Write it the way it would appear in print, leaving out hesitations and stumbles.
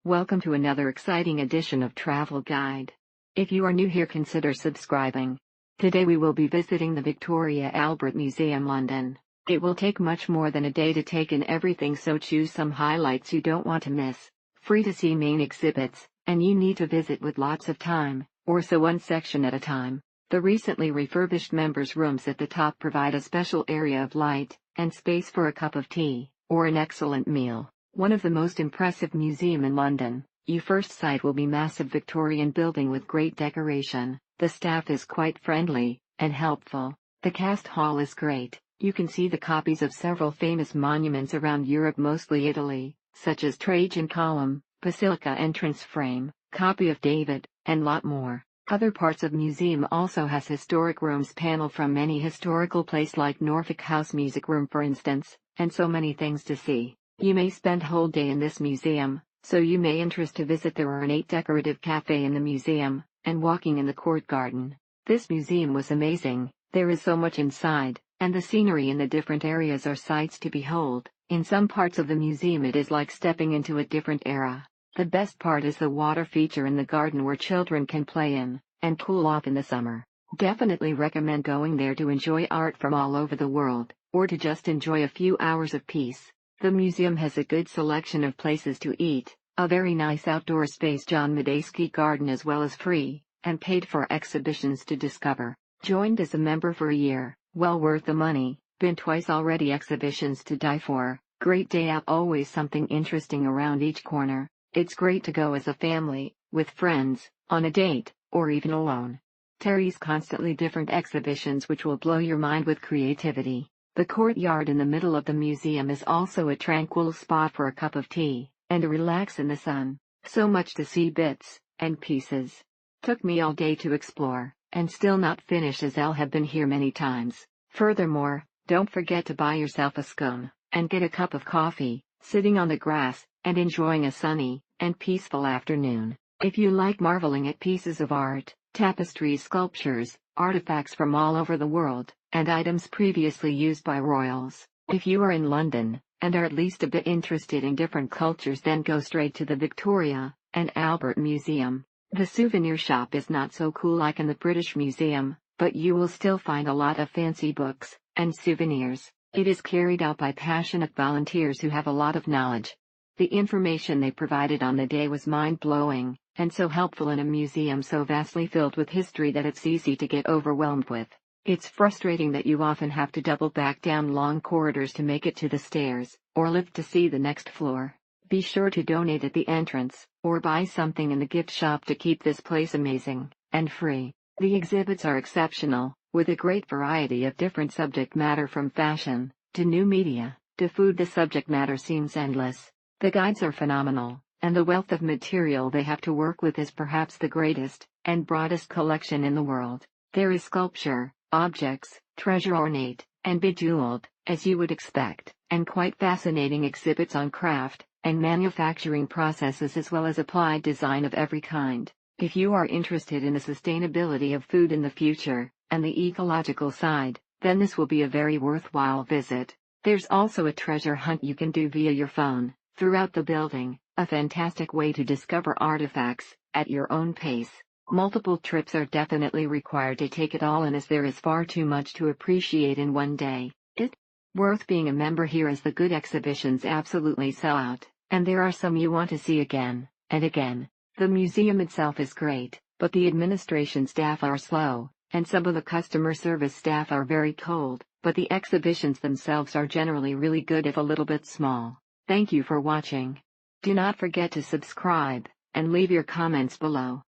Welcome to another exciting edition of Travel Guide. If you are new here, consider subscribing. Today we will be visiting the Victoria Albert Museum, London. It will take much more than a day to take in everything, so choose some highlights you don't want to miss. Free to see main exhibits, and you need to visit with lots of time, or so one section at a time. The recently refurbished members' rooms at the top provide a special area of light and space for a cup of tea, or an excellent meal. One of the most impressive museum in London, you first sight will be massive Victorian building with great decoration. The staff is quite friendly and helpful. The cast hall is great. You can see the copies of several famous monuments around Europe, mostly Italy, such as Trajan Column, Basilica entrance frame, copy of David, and lot more. Other parts of museum also has historic rooms panel from many historical place like Norfolk House Music Room for instance, and so many things to see. You may spend whole day in this museum, so you may interest to visit the ornate decorative cafe in the museum, and walking in the court garden. This museum was amazing. There is so much inside, and the scenery in the different areas are sights to behold. In some parts of the museum it is like stepping into a different era. The best part is the water feature in the garden where children can play in, and cool off in the summer. Definitely recommend going there to enjoy art from all over the world, or to just enjoy a few hours of peace. The museum has a good selection of places to eat, a very nice outdoor space John Medeski garden, as well as free and paid for exhibitions to discover. Joined as a member for a year, well worth the money, been twice already, exhibitions to die for, great day out, always something interesting around each corner. It's great to go as a family, with friends, on a date, or even alone. Terry's constantly different exhibitions which will blow your mind with creativity. The courtyard in the middle of the museum is also a tranquil spot for a cup of tea, and to relax in the sun. So much to see, bits and pieces. Took me all day to explore, and still not finish, as I'll have been here many times. Furthermore, don't forget to buy yourself a scone, and get a cup of coffee, sitting on the grass, and enjoying a sunny and peaceful afternoon. If you like marveling at pieces of art, tapestries, sculptures, artifacts from all over the world, and items previously used by royals. If you are in London, and are at least a bit interested in different cultures, then go straight to the Victoria and Albert Museum. The souvenir shop is not so cool like in the British Museum, but you will still find a lot of fancy books and souvenirs. It is carried out by passionate volunteers who have a lot of knowledge. The information they provided on the day was mind-blowing, and so helpful in a museum so vastly filled with history that it's easy to get overwhelmed with. It's frustrating that you often have to double back down long corridors to make it to the stairs, or lift to see the next floor. Be sure to donate at the entrance, or buy something in the gift shop to keep this place amazing and free. The exhibits are exceptional, with a great variety of different subject matter, from fashion to new media to food. The subject matter seems endless. The guides are phenomenal, and the wealth of material they have to work with is perhaps the greatest and broadest collection in the world. There is sculpture, objects, treasure, ornate and bejeweled, as you would expect, and quite fascinating exhibits on craft and manufacturing processes, as well as applied design of every kind. If you are interested in the sustainability of food in the future, and the ecological side, then this will be a very worthwhile visit. There's also a treasure hunt you can do via your phone throughout the building, a fantastic way to discover artifacts at your own pace. Multiple trips are definitely required to take it all in, as there is far too much to appreciate in one day. It's worth being a member here, as the good exhibitions absolutely sell out, and there are some you want to see again and again. The museum itself is great, but the administration staff are slow, and some of the customer service staff are very cold, but the exhibitions themselves are generally really good, if a little bit small. Thank you for watching. Do not forget to subscribe and leave your comments below.